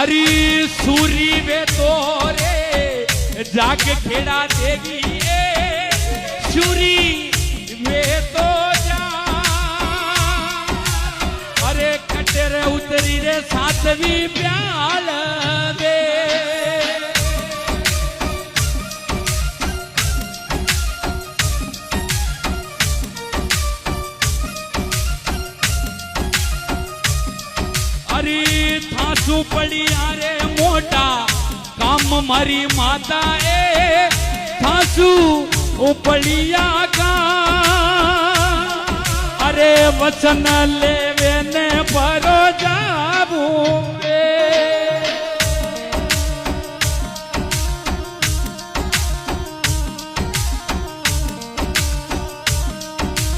अरे सूरी वे तोरे जाग खेड़ा देगी सूरी वे तो जा अरे कटेरे उतरी रे सातवी प्याल दे अरे थासू पड़ी आरे मोटा काम मारी माता ए थासू उपड़िया का अरे वचन लेवे ने भरो जाबू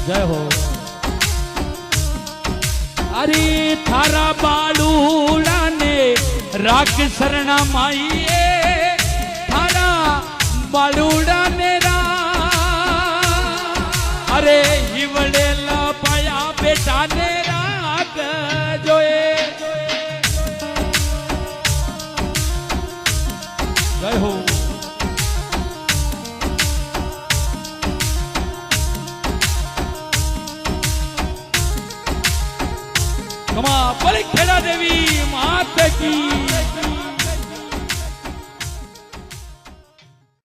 जय हो अरे थारा बालूड़ा ने राख शरणा माई थारा बालूड़ा ने अरे हिवड़े पाया बेटा ने राख जोए जय हो कमा बोले खेड़ा देवी मात की